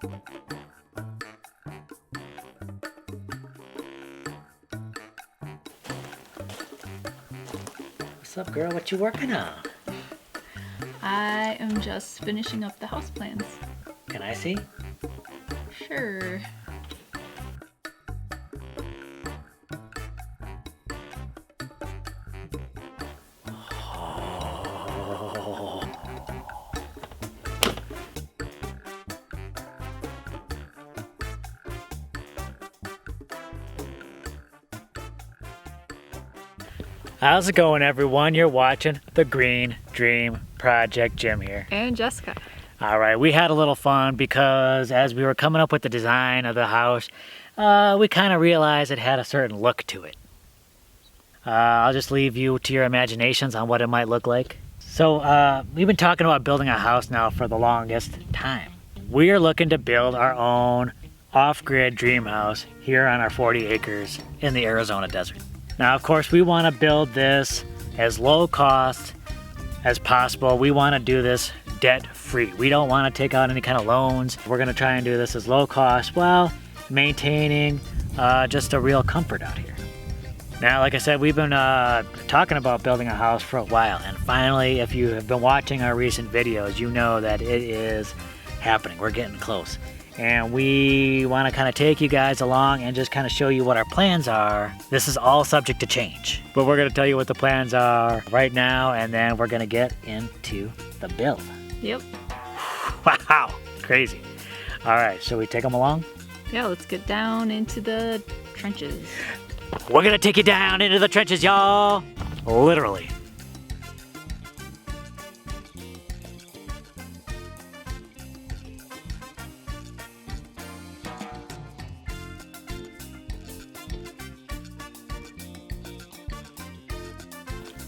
What's up, girl? What you working on? I am just finishing up the house plans. Can I see? Sure. How's it going, everyone? You're watching the Green Dream Project. Jim here. And Jessica. All right, we had a little fun because as we were coming up with the design of the house, we kind of realized it had a certain look to it. I'll just leave you to your imaginations on what it might look like. So we've been talking about building a house now for the longest time. We are looking to build our own off-grid dream house here on our 40 acres in the Arizona desert. Now, of course, we want to build this as low cost as possible. We want to do this debt-free. We don't want to take out any kind of loans. We're going to try and do this as low cost while maintaining just a real comfort out here. Now, like I said, we've been talking about building a house for a while, and finally, if you have been watching our recent videos, you know that it is happening. We're getting close. And we want to kind of take you guys along and just kind of show you what our plans are. This is all subject to change, but we're going to tell you what the plans are right now, and then we're going to get into the build. Yep. Wow, crazy. All right, shall we take them along? Yeah, let's get down into the trenches. We're going to take you down into the trenches, y'all. Literally.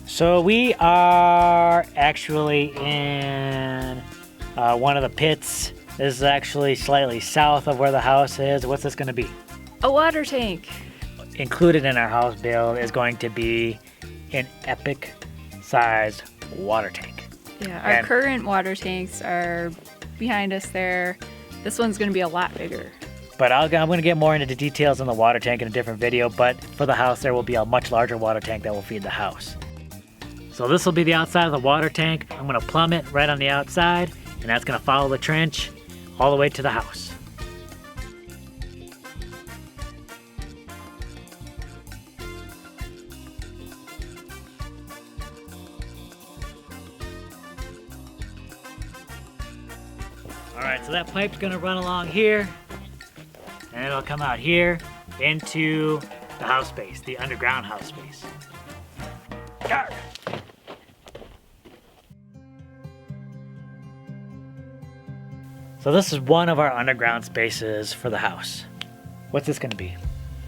So we are actually in one of the pits. This is actually slightly south of where the house is. What's this going to be? A water tank. Included in our house build is going to be an epic sized water tank. Yeah, our current water tanks are behind us there. This one's going to be a lot bigger. But I'm going to get more into the details on the water tank in a different video. But for the house, there will be a much larger water tank that will feed the house. So this will be the outside of the water tank. I'm going to plumb it right on the outside, and that's going to follow the trench all the way to the house. All right, so that pipe's going to run along here, and it'll come out here into the house space, the underground house space. Arr! So this is one of our underground spaces for the house. What's this gonna be?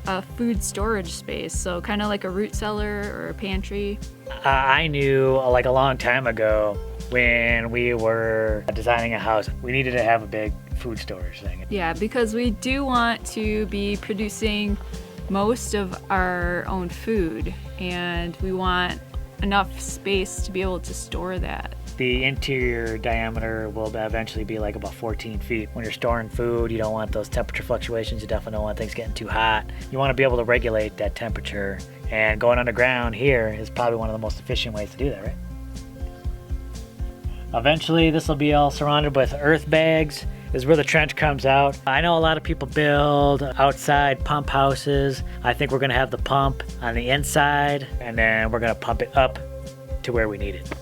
A food storage space, so kind of like a root cellar or a pantry. I knew like a long time ago when we were designing a house, we needed to have a big food storage thing. Yeah, because we do want to be producing most of our own food, and we want enough space to be able to store that. The interior diameter will eventually be like about 14 feet. When you're storing food, you don't want those temperature fluctuations. You definitely don't want things getting too hot. You want to be able to regulate that temperature. And going underground here is probably one of the most efficient ways to do that, right? Eventually, this will be all surrounded with earth bags. This is where the trench comes out. I know a lot of people build outside pump houses. I think we're gonna have the pump on the inside, and then we're gonna pump it up to where we need it.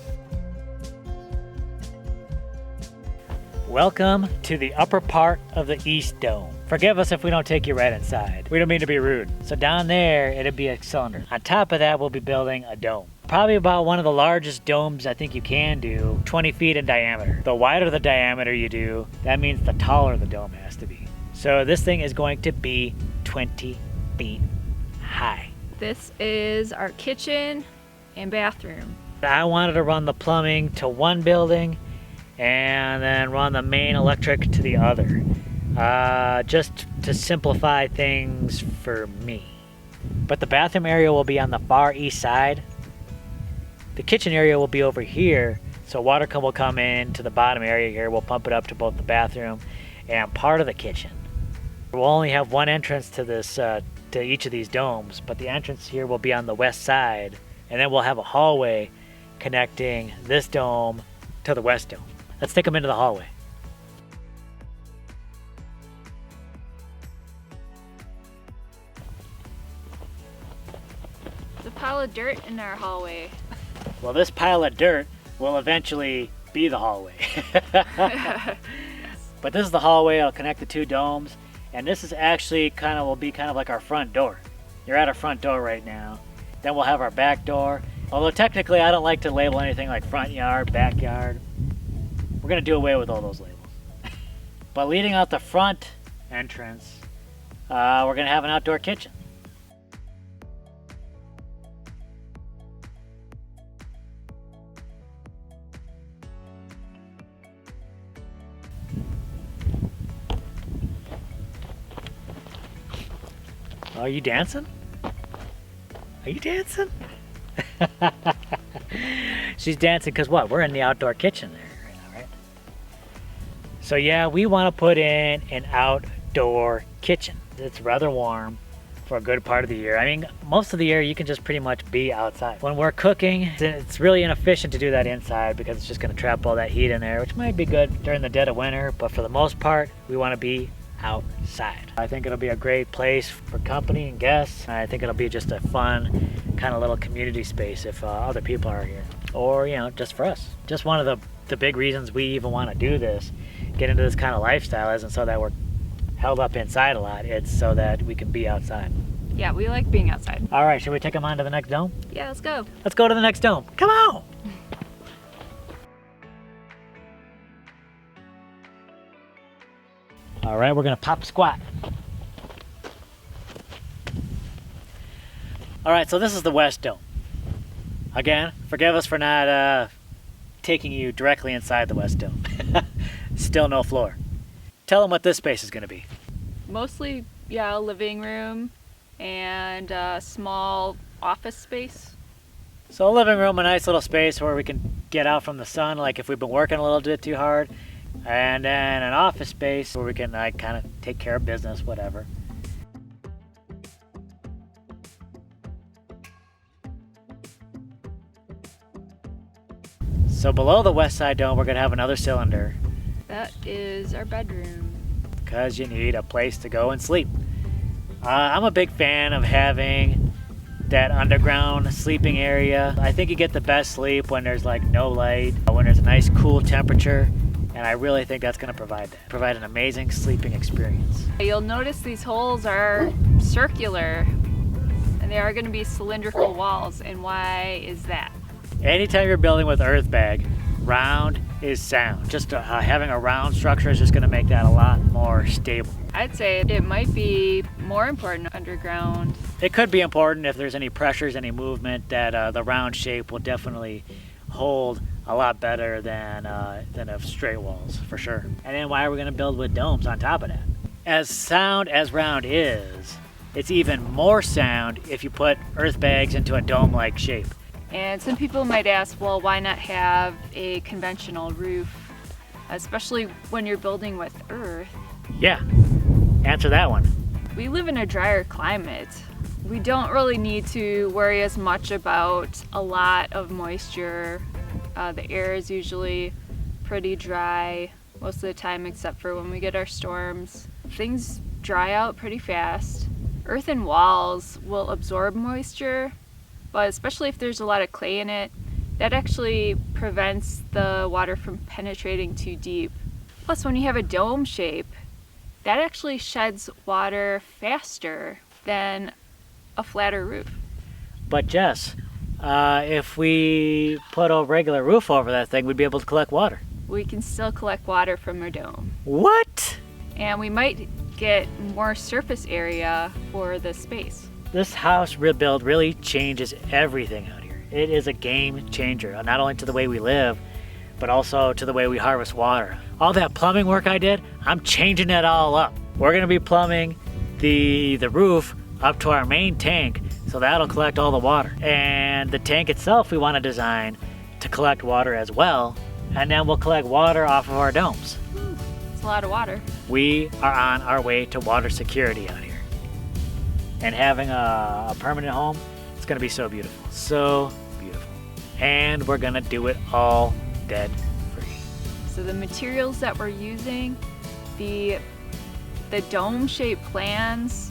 Welcome to the upper part of the East Dome. Forgive us if we don't take you right inside. We don't mean to be rude. So down there, it'll be a cylinder. On top of that, we'll be building a dome. Probably about one of the largest domes I think you can do, 20 feet in diameter. The wider the diameter you do, that means the taller the dome has to be. So this thing is going to be 20 feet high. This is our kitchen and bathroom. I wanted to run the plumbing to one building and then run the main electric to the other, just to simplify things for me. But the bathroom area will be on the far east side. The kitchen area will be over here, so water will come in to the bottom area here. We'll pump it up to both the bathroom and part of the kitchen. We'll only have one entrance to this, to each of these domes, but the entrance here will be on the west side, and then we'll have a hallway connecting this dome to the west dome. Let's take them into the hallway. There's a pile of dirt in our hallway. Well, this pile of dirt will eventually be the hallway. But this is the hallway. It'll connect the two domes, and this is actually will be kind of like our front door. You're at our front door right now. Then we'll have our back door. Although technically I don't like to label anything like front yard, backyard. We're gonna do away with all those labels. But leading out the front entrance, we're gonna have an outdoor kitchen. Are you dancing? Are you dancing? She's dancing because what? We're in the outdoor kitchen there right now, right? So yeah, we want to put in an outdoor kitchen. It's rather warm for a good part of the year. I mean, most of the year you can just pretty much be outside. When we're cooking, it's really inefficient to do that inside because it's just going to trap all that heat in there, which might be good during the dead of winter, but for the most part, we want to be outside. I think it'll be a great place for company and guests. I think it'll be just a fun kind of little community space if other people are here, or just for us. Just one of the big reasons we even want to do this, get into this kind of lifestyle, isn't so that we're held up inside a lot. It's so that we can be outside. Yeah, we like being outside. All right, should we take them on to the next dome? Yeah, let's go. Let's go to the next dome. Come on. All right, we're gonna pop a squat. All right, so this is the west dome. Again, forgive us for not taking you directly inside the west dome. Still no floor. Tell them what this space is gonna be. Mostly, yeah, a living room and a small office space. So a living room, a nice little space where we can get out from the sun, like if we've been working a little bit too hard. And then an office space where we can kind of take care of business, whatever. So below the west side dome, we're gonna have another cylinder. That is our bedroom. Because you need a place to go and sleep. I'm a big fan of having that underground sleeping area. I think you get the best sleep when there's like no light, when there's a nice cool temperature. And I really think that's going to provide an amazing sleeping experience. You'll notice these holes are circular and they are going to be cylindrical walls. And why is that? Anytime you're building with Earthbag, round is sound. Just having a round structure is just going to make that a lot more stable. I'd say it might be more important underground. It could be important if there's any pressures, any movement, that the round shape will definitely hold a lot better than of straight walls, for sure. And then why are we going to build with domes on top of that? As sound as round is, it's even more sound if you put earth bags into a dome-like shape. And some people might ask, well, why not have a conventional roof, especially when you're building with earth? Yeah, answer that one. We live in a drier climate. We don't really need to worry as much about a lot of moisture. The air is usually pretty dry most of the time, except for when we get our storms. Things dry out pretty fast. Earthen walls will absorb moisture, but especially if there's a lot of clay in it, that actually prevents the water from penetrating too deep. Plus, when you have a dome shape, that actually sheds water faster than a flatter roof. But Jess, if we put a regular roof over that thing, we'd be able to collect water. We can still collect water from our dome. What? And we might get more surface area for the space. This house rebuild really changes everything out here. It is a game changer, not only to the way we live, but also to the way we harvest water. All that plumbing work I did, I'm changing that all up. We're gonna be plumbing the roof up to our main tank, so that'll collect all the water. And the tank itself we want to design to collect water as well, and then we'll collect water off of our domes. a lot of water. We are on our way to water security out here. And having a permanent home, it's gonna be so beautiful. So beautiful. And we're gonna do it all debt free. So the materials that we're using, the dome-shaped plans,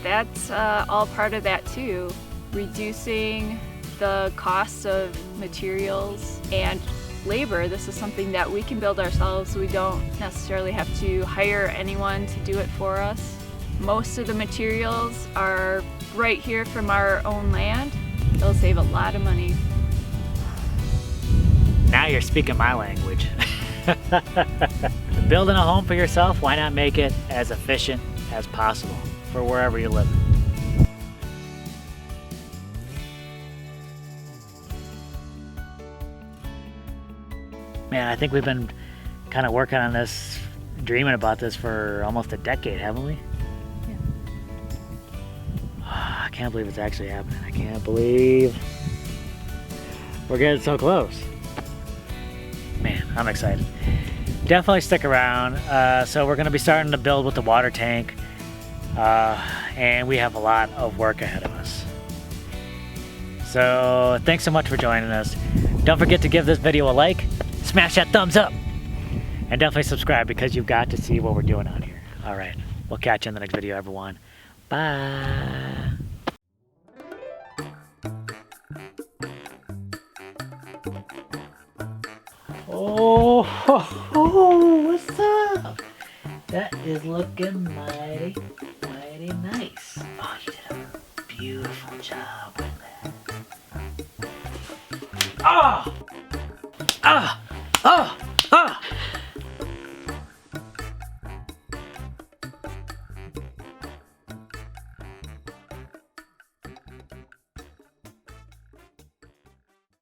that's all part of that too. Reducing the costs of materials and labor. This is something that we can build ourselves, so we don't necessarily have to hire anyone to do it for us. Most of the materials are right here from our own land. It'll save a lot of money. Now you're speaking my language. Building a home for yourself, why not make it as efficient as possible for wherever you live? Man, I think we've been kind of working on this, dreaming about this for almost a decade, haven't we? Yeah. I can't believe it's actually happening. I can't believe we're getting so close. Man, I'm excited. Definitely stick around. So we're gonna be starting to build with the water tank, and we have a lot of work ahead of us. So thanks so much for joining us. Don't forget to give this video a like, smash that thumbs up, and definitely subscribe because you've got to see what we're doing out here. All right, we'll catch you in the next video, everyone. Bye. Oh, what's up? That is looking mighty nice. Oh, you did a beautiful job with that. Oh! Oh! Oh!